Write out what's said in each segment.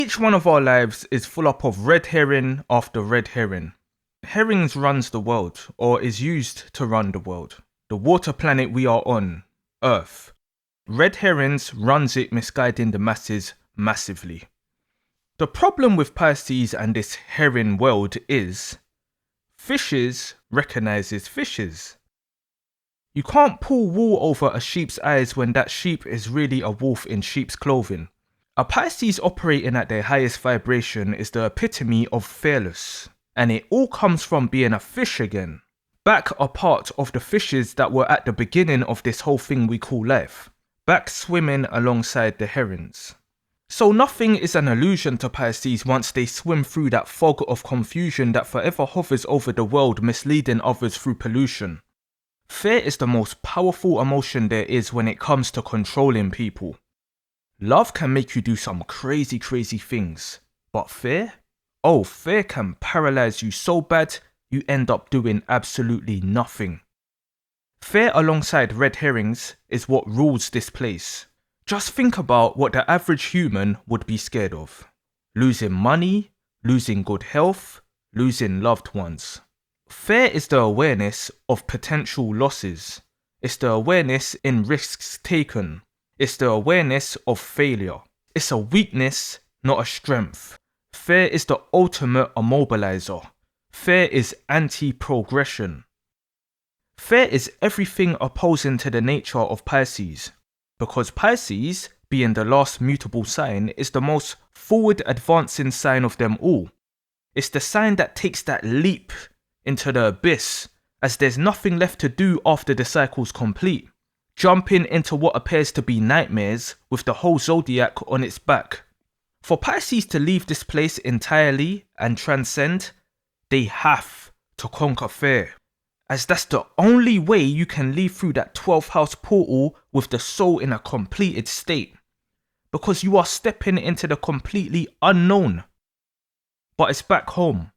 Each one of our lives is full up of red herring after red herring. Herrings runs the world, or is used to run the world. The water planet we are on, Earth. Red herrings runs it, misguiding the masses massively. The problem with Pisces and this herring world is fishes recognizes fishes. You can't pull wool over a sheep's eyes when that sheep is really a wolf in sheep's clothing. A Pisces operating at their highest vibration is the epitome of fearless, and it all comes from being a fish again. Back a part of the fishes that were at the beginning of this whole thing we call life, back swimming alongside the herons. So nothing is an illusion to Pisces once they swim through that fog of confusion that forever hovers over the world, misleading others through pollution. Fear is the most powerful emotion there is when it comes to controlling people. Love can make you do some crazy things, but fear? Oh, fear can paralyze you so bad, you end up doing absolutely nothing. Fear alongside red herrings is what rules this place. Just think about what the average human would be scared of. Losing money, losing good health, losing loved ones. Fear is the awareness of potential losses. It's the awareness in risks taken. It's the awareness of failure. It's a weakness, not a strength. Fear is the ultimate immobilizer. Fear is anti-progression. Fear is everything opposing to the nature of Pisces. Because Pisces, being the last mutable sign, is the most forward advancing sign of them all. It's the sign that takes that leap into the abyss, as there's nothing left to do after the cycle's complete. Jumping into what appears to be nightmares with the whole zodiac on its back. For Pisces to leave this place entirely and transcend, they have to conquer fear, as that's the only way you can leave through that 12th house portal with the soul in a completed state, because you are stepping into the completely unknown. But it's back home.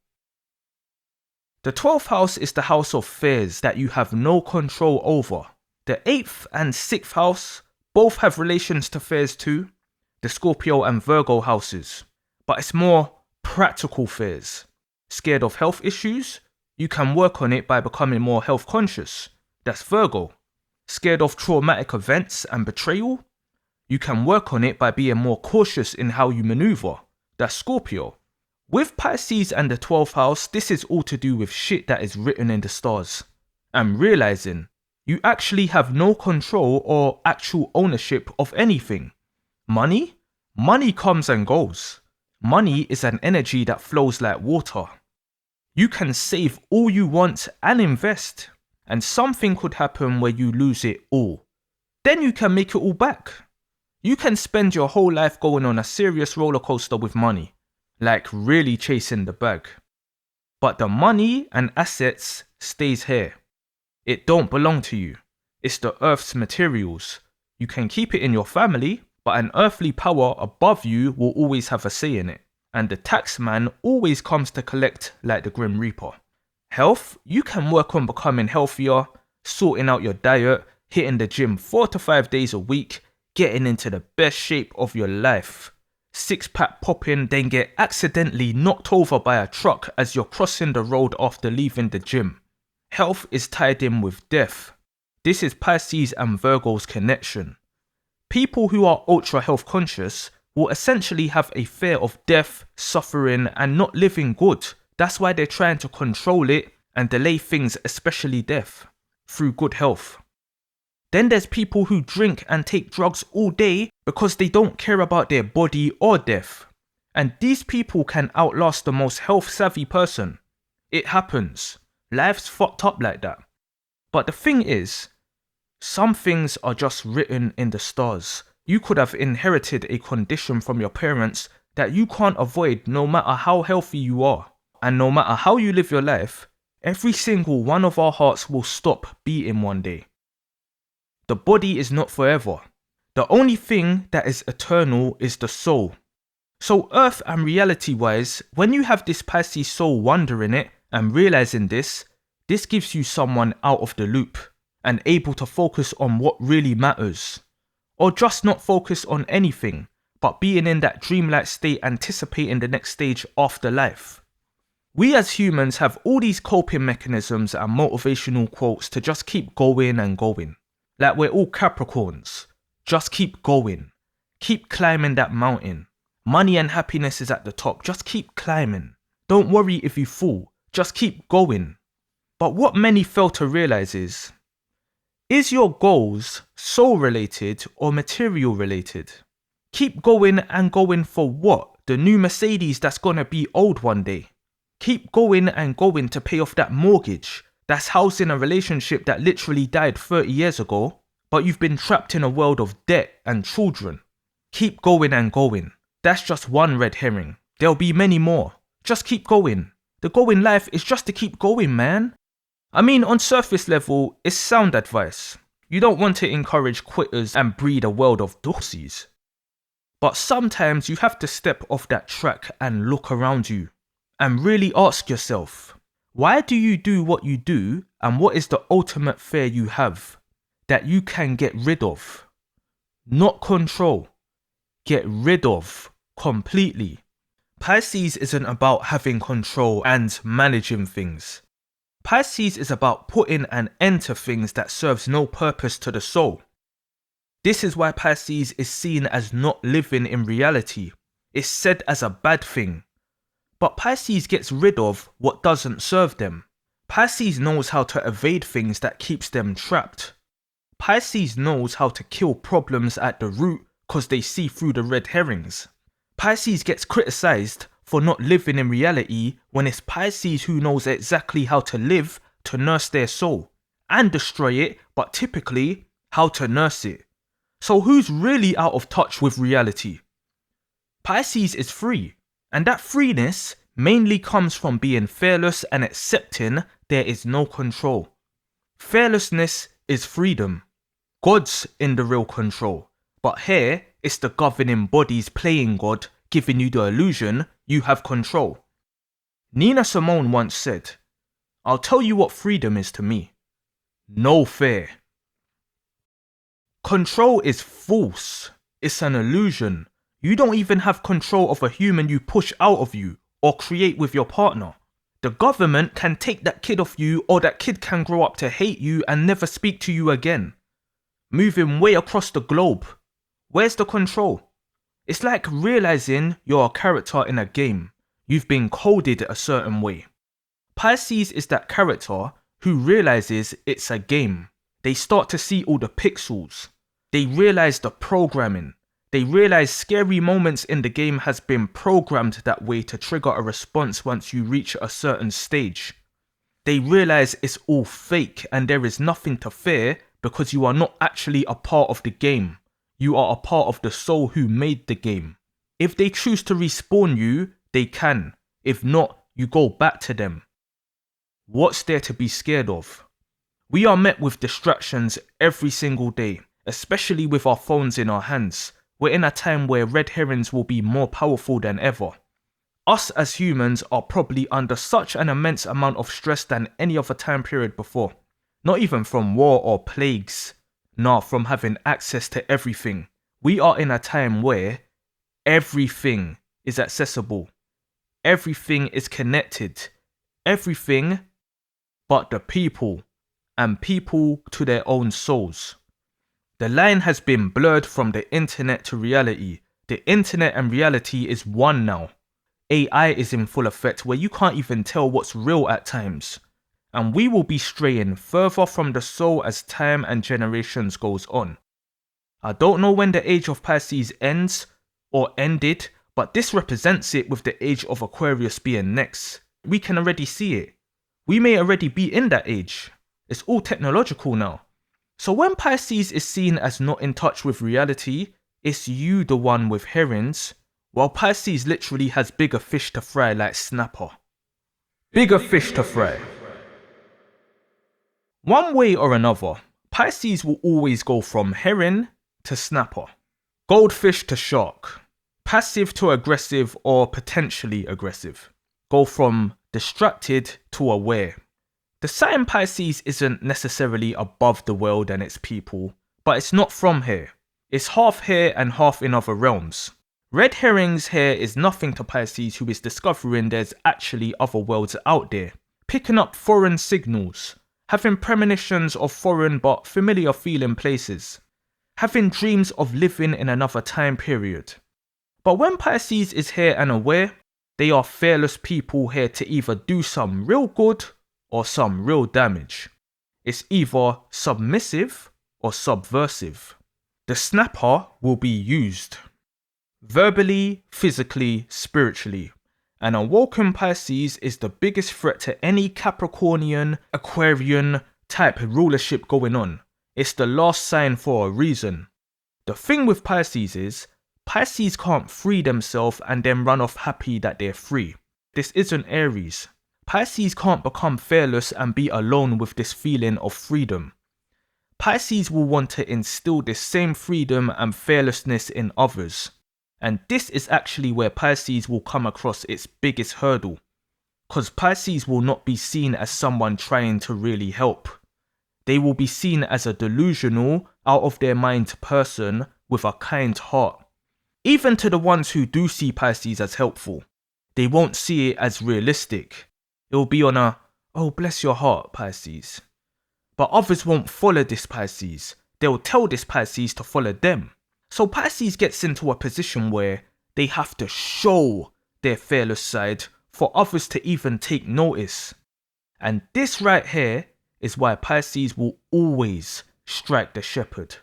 The 12th house is the house of fears that you have no control over. The 8th and 6th house both have relations to fears too, the Scorpio and Virgo houses, but it's more practical fears. Scared of health issues? You can work on it by becoming more health conscious. That's Virgo. Scared of traumatic events and betrayal? You can work on it by being more cautious in how you maneuver. That's Scorpio. With Pisces and the 12th house, this is all to do with shit that is written in the stars. And realizing you actually have no control or actual ownership of anything. Money? Money comes and goes. Money is an energy that flows like water. You can save all you want and invest, and something could happen where you lose it all. Then you can make it all back. You can spend your whole life going on a serious roller coaster with money, like really chasing the bag. But the money and assets stays here. It don't belong to you. It's the earth's materials. You can keep it in your family, but an earthly power above you will always have a say in it. And the tax man always comes to collect like the Grim Reaper. Health, you can work on becoming healthier, sorting out your diet, hitting the gym 4 to 5 days a week, getting into the best shape of your life. 6-pack popping, then get accidentally knocked over by a truck as you're crossing the road after leaving the gym. Health is tied in with death. This is Pisces and Virgo's connection. People who are ultra health conscious will essentially have a fear of death, suffering, and not living good. That's why they're trying to control it and delay things, especially death, through good health. Then there's people who drink and take drugs all day because they don't care about their body or death. And these people can outlast the most health-savvy person. It happens. Life's fucked up like that. But the thing is, some things are just written in the stars. You could have inherited a condition from your parents that you can't avoid no matter how healthy you are. And no matter how you live your life, every single one of our hearts will stop beating one day. The body is not forever. The only thing that is eternal is the soul. So earth and reality wise, when you have this Pisces soul wondering it and realizing this gives you someone out of the loop and able to focus on what really matters. Or just not focus on anything, but being in that dreamlike state anticipating the next stage after life. We as humans have all these coping mechanisms and motivational quotes to just keep going and going. Like we're all Capricorns. Just keep going. Keep climbing that mountain. Money and happiness is at the top. Just keep climbing. Don't worry if you fall. Just keep going. But what many fail to realize is your goals soul related or material related? Keep going and going for what? The new Mercedes that's gonna be old one day. Keep going and going to pay off that mortgage that's housing a relationship that literally died 30 years ago, but you've been trapped in a world of debt and children. Keep going and going. That's just one red herring. There'll be many more. Just keep going. The goal in life is just to keep going, man. I mean, on surface level, it's sound advice. You don't want to encourage quitters and breed a world of dossies. But sometimes you have to step off that track and look around you and really ask yourself, why do you do what you do, and what is the ultimate fear you have that you can get rid of? Not control. Get rid of completely. Pisces isn't about having control and managing things. Pisces is about putting an end to things that serves no purpose to the soul. This is why Pisces is seen as not living in reality. It's said as a bad thing. But Pisces gets rid of what doesn't serve them. Pisces knows how to evade things that keeps them trapped. Pisces knows how to kill problems at the root because they see through the red herrings. Pisces gets criticized for not living in reality when it's Pisces who knows exactly how to live to nurse their soul and destroy it, but typically how to nurse it. So who's really out of touch with reality? Pisces is free, and that freeness mainly comes from being fearless and accepting there is no control. Fearlessness is freedom. God's in the real control, but here it's the governing bodies playing God, giving you the illusion you have control. Nina Simone once said, "I'll tell you what freedom is to me. No fear." Control is false. It's an illusion. You don't even have control of a human you push out of you or create with your partner. The government can take that kid off you, or that kid can grow up to hate you and never speak to you again. Moving way across the globe. Where's the control? It's like realizing you're a character in a game. You've been coded a certain way. Pisces is that character who realizes it's a game. They start to see all the pixels. They realize the programming. They realize scary moments in the game has been programmed that way to trigger a response once you reach a certain stage. They realize it's all fake and there is nothing to fear because you are not actually a part of the game. You are a part of the soul who made the game. If they choose to respawn you, they can. If not, you go back to them. What's there to be scared of? We are met with distractions every single day, especially with our phones in our hands. We're in a time where red herrings will be more powerful than ever. Us as humans are probably under such an immense amount of stress than any other time period before. Not even from war or plagues. Nah, from having access to everything. We are in a time where everything is accessible. Everything is connected. Everything but the people, and people to their own souls. The line has been blurred from the internet to reality. The internet and reality is one now. AI is in full effect where you can't even tell what's real at times. And we will be straying further from the soul as time and generations goes on. I don't know when the age of Pisces ends or ended, but this represents it with the age of Aquarius being next. We can already see it. We may already be in that age. It's all technological now. So when Pisces is seen as not in touch with reality, it's you the one with herrings, while Pisces literally has bigger fish to fry like snapper. Bigger fish to fry. One way or another, Pisces will always go from herring to snapper, goldfish to shark, passive to aggressive or potentially aggressive, go from distracted to aware. The sign Pisces isn't necessarily above the world and its people, but it's not from here. It's half here and half in other realms. Red herrings here is nothing to Pisces, who is discovering there's actually other worlds out there, picking up foreign signals, having premonitions of foreign but familiar feeling places, having dreams of living in another time period. But when Pisces is here and aware, they are fearless people here to either do some real good or some real damage. It's either submissive or subversive. The snapper will be used verbally, physically, spiritually. An awoken Pisces is the biggest threat to any Capricornian, Aquarian type rulership going on. It's the last sign for a reason. The thing with Pisces is, Pisces can't free themselves and then run off happy that they're free. This isn't Aries. Pisces can't become fearless and be alone with this feeling of freedom. Pisces will want to instill this same freedom and fearlessness in others. And this is actually where Pisces will come across its biggest hurdle. Because Pisces will not be seen as someone trying to really help. They will be seen as a delusional, out of their mind person with a kind heart. Even to the ones who do see Pisces as helpful, they won't see it as realistic. It will be on a, oh bless your heart, Pisces. But others won't follow this Pisces. They'll tell this Pisces to follow them. So Pisces gets into a position where they have to show their fearless side for others to even take notice. And this right here is why Pisces will always strike the shepherd.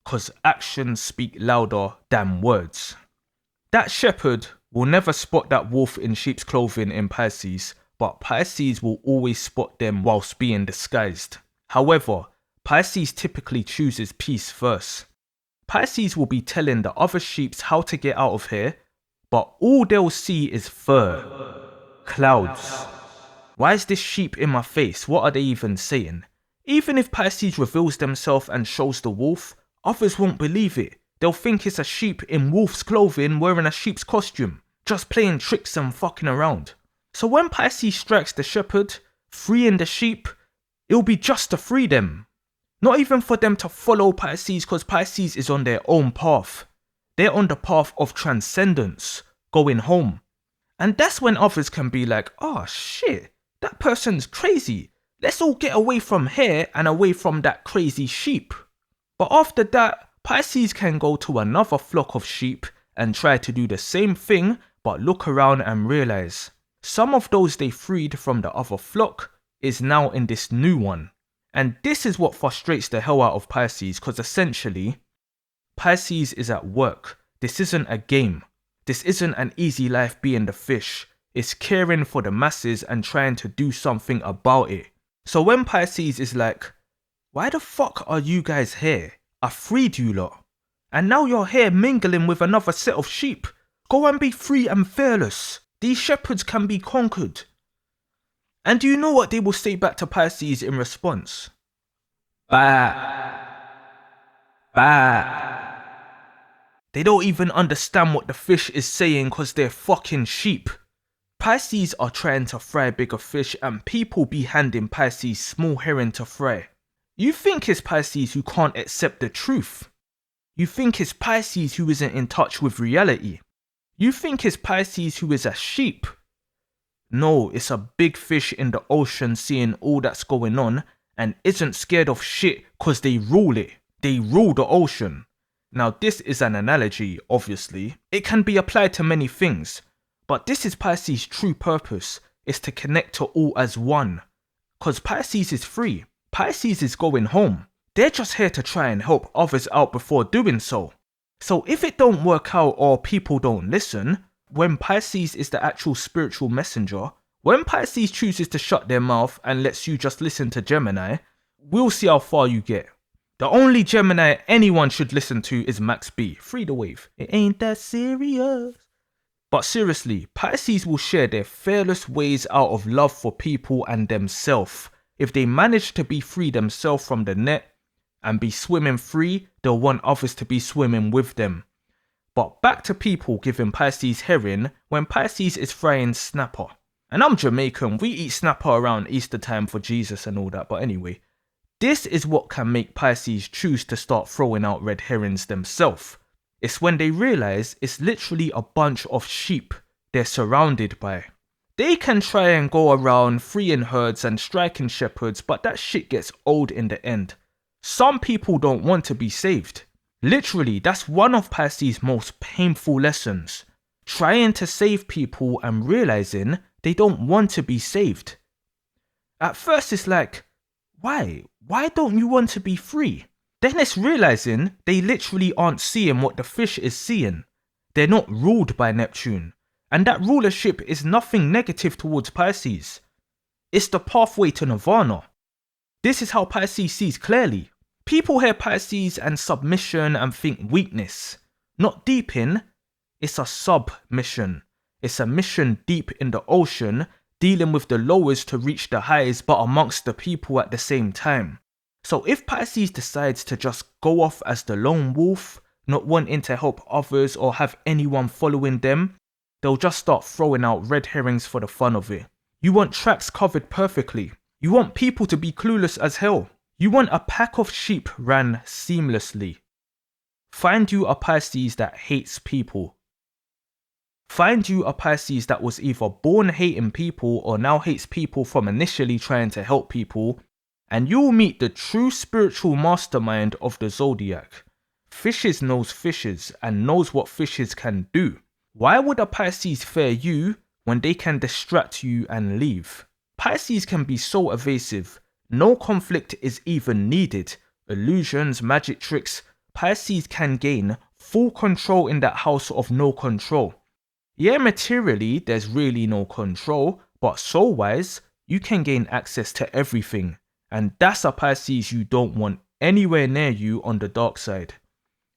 Because actions speak louder than words. That shepherd will never spot that wolf in sheep's clothing in Pisces, but Pisces will always spot them whilst being disguised. However, Pisces typically chooses peace first. Pisces will be telling the other sheeps how to get out of here, but all they'll see is fur, clouds. Why is this sheep in my face? What are they even saying? Even if Pisces reveals themselves and shows the wolf, others won't believe it. They'll think it's a sheep in wolf's clothing wearing a sheep's costume, just playing tricks and fucking around. So when Pisces strikes the shepherd, freeing the sheep, it'll be just to free them. Not even for them to follow Pisces, because Pisces is on their own path. They're on the path of transcendence, going home. And that's when others can be like, oh shit, that person's crazy. Let's all get away from here and away from that crazy sheep. But after that, Pisces can go to another flock of sheep and try to do the same thing, but look around and realize some of those they freed from the other flock is now in this new one. And this is what frustrates the hell out of Pisces, because essentially, Pisces is at work. This isn't a game. This isn't an easy life being the fish. It's caring for the masses and trying to do something about it. So when Pisces is like, why the fuck are you guys here? I freed you lot. And now you're here mingling with another set of sheep. Go and be free and fearless. These shepherds can be conquered. And do you know what they will say back to Pisces in response? Bah. Bah. They don't even understand what the fish is saying because they're fucking sheep. Pisces are trying to fry bigger fish and people be handing Pisces small herring to fry. You think it's Pisces who can't accept the truth. You think it's Pisces who isn't in touch with reality. You think it's Pisces who is a sheep. No, it's a big fish in the ocean seeing all that's going on and isn't scared of shit because they rule it. They rule the ocean. Now this is an analogy, obviously. It can be applied to many things. But this is Pisces' true purpose, is to connect to all as one. Because Pisces is free. Pisces is going home. They're just here to try and help others out before doing so. So if it don't work out or people don't listen, when Pisces is the actual spiritual messenger, when Pisces chooses to shut their mouth and lets you just listen to Gemini, we'll see how far you get. The only Gemini anyone should listen to is Max B. Free the wave. It ain't that serious. But seriously, Pisces will share their fearless ways out of love for people and themselves. If they manage to be free themselves from the net and be swimming free, they'll want others to be swimming with them. But back to people giving Pisces herring when Pisces is frying snapper. And I'm Jamaican, we eat snapper around Easter time for Jesus and all that, but anyway. This is what can make Pisces choose to start throwing out red herrings themselves. It's when they realize it's literally a bunch of sheep they're surrounded by. They can try and go around freeing herds and striking shepherds, but that shit gets old in the end. Some people don't want to be saved. Literally, that's one of Pisces' most painful lessons. Trying to save people and realizing they don't want to be saved. At first it's like, why? Why don't you want to be free? Then it's realizing they literally aren't seeing what the fish is seeing. They're not ruled by Neptune. And that rulership is nothing negative towards Pisces. It's the pathway to Nirvana. This is how Pisces sees clearly. People hear Pisces and submission and think weakness. Not deep in, it's a submission. It's a mission deep in the ocean, dealing with the lowers to reach the highs but amongst the people at the same time. So if Pisces decides to just go off as the lone wolf, not wanting to help others or have anyone following them, they'll just start throwing out red herrings for the fun of it. You want tracks covered perfectly. You want people to be clueless as hell. You want a pack of sheep ran seamlessly. Find you a Pisces that hates people. Find you a Pisces that was either born hating people or now hates people from initially trying to help people, and you'll meet the true spiritual mastermind of the zodiac. Fishes knows fishes and knows what fishes can do. Why would a Pisces fear you when they can distract you and leave? Pisces can be so evasive. No conflict is even needed. Illusions, magic tricks. Pisces can gain full control in that house of no control. Yeah, materially, there's really no control, but soul-wise, you can gain access to everything. And that's a Pisces you don't want anywhere near you on the dark side.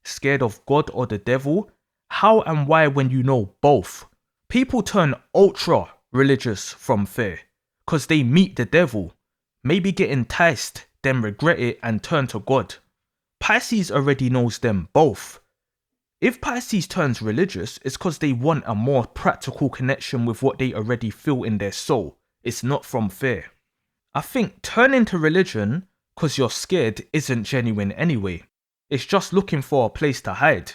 Scared of God or the devil? How and why when you know both? People turn ultra religious from fear, cause they meet the devil, maybe get enticed, then regret it and turn to God. Pisces already knows them both. If Pisces turns religious, it's cause they want a more practical connection with what they already feel in their soul. It's not from fear. I think turning to religion cause you're scared isn't genuine anyway. It's just looking for a place to hide.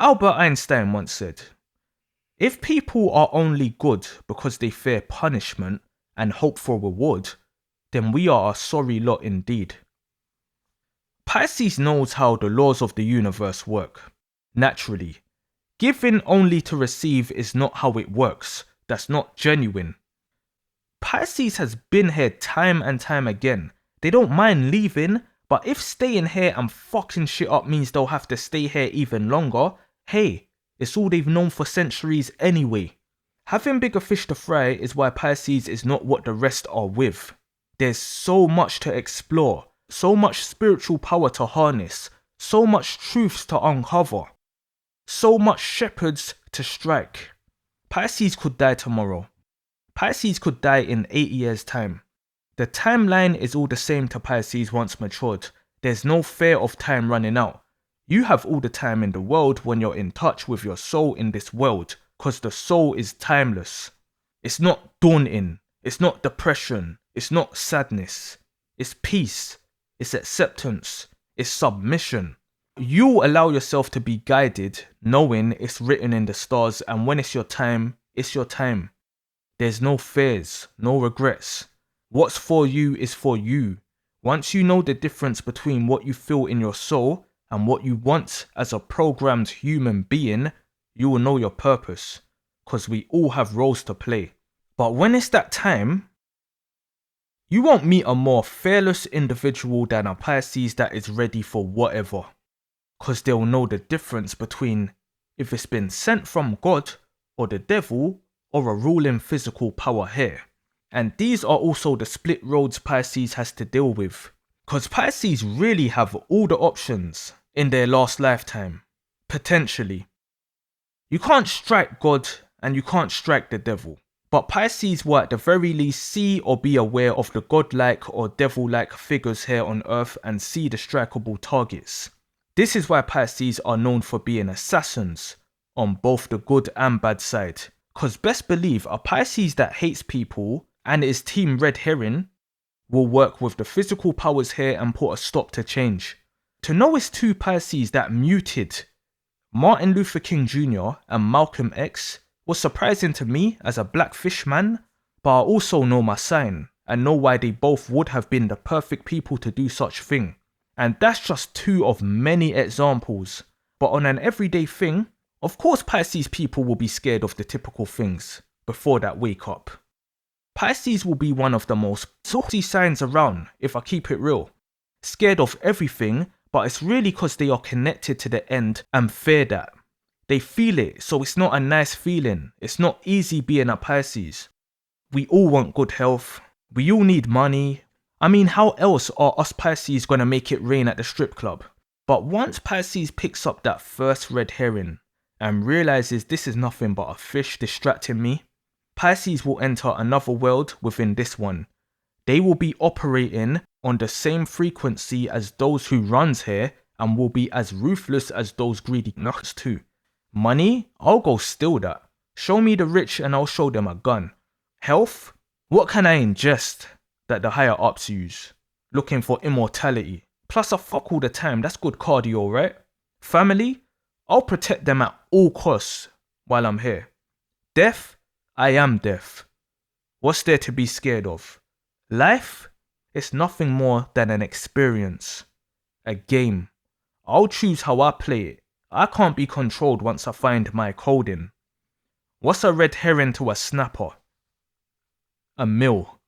Albert Einstein once said, if people are only good because they fear punishment and hope for reward, then we are a sorry lot indeed. Pisces knows how the laws of the universe work. Naturally, giving only to receive is not how it works. That's not genuine. Pisces has been here time and time again. They don't mind leaving, but if staying here and fucking shit up means they'll have to stay here even longer, hey, it's all they've known for centuries anyway. Having bigger fish to fry is why Pisces is not what the rest are with. There's so much to explore, so much spiritual power to harness, so much truths to uncover, so much shepherds to strike. Pisces could die tomorrow. Pisces could die in 8 years' time. The timeline is all the same to Pisces once matured. There's no fear of time running out. You have all the time in the world when you're in touch with your soul in this world, cause the soul is timeless. It's not daunting. It's not depression. It's not sadness. It's peace. It's acceptance. It's submission. You allow yourself to be guided, knowing it's written in the stars, and when it's your time, it's your time. There's no fears, no regrets. What's for you is for you. Once you know the difference between what you feel in your soul and what you want as a programmed human being, you will know your purpose, because we all have roles to play. But when it's that time, you won't meet a more fearless individual than a Pisces that is ready for whatever, because they'll know the difference between if it's been sent from God or the devil or a ruling physical power here. And these are also the split roads Pisces has to deal with, because Pisces really have all the options in their last lifetime, potentially. You can't strike God and you can't strike the devil, but Pisces will at the very least see or be aware of the godlike or devil-like figures here on earth and see the strikeable targets. This is why Pisces are known for being assassins on both the good and bad side, because best believe a Pisces that hates people and is team red herring will work with the physical powers here and put a stop to change. To know it's two Pisces that muted Martin Luther King Jr. and Malcolm X was surprising to me as a black fish man, but I also know my sign and know why they both would have been the perfect people to do such thing. And that's just two of many examples. But on an everyday thing, of course Pisces people will be scared of the typical things before that wake up. Pisces will be one of the most saucy signs around, if I keep it real. Scared of everything, but it's really because they are connected to the end and fear that. They feel it, so it's not a nice feeling. It's not easy being a Pisces. We all want good health. We all need money. I mean, how else are us Pisces gonna make it rain at the strip club? But once Pisces picks up that first red herring and realizes this is nothing but a fish distracting me, Pisces will enter another world within this one. They will be operating on the same frequency as those who runs here and will be as ruthless as those greedy nuts too. Money? I'll go steal that. Show me the rich and I'll show them a gun. Health? What can I ingest that the higher ups use? Looking for immortality. Plus I fuck all the time, that's good cardio, right? Family? I'll protect them at all costs while I'm here. Death? I am death. What's there to be scared of? Life? It's nothing more than an experience. A game. I'll choose how I play it. I can't be controlled once I find my coding. What's a red herring to a snapper? A mill.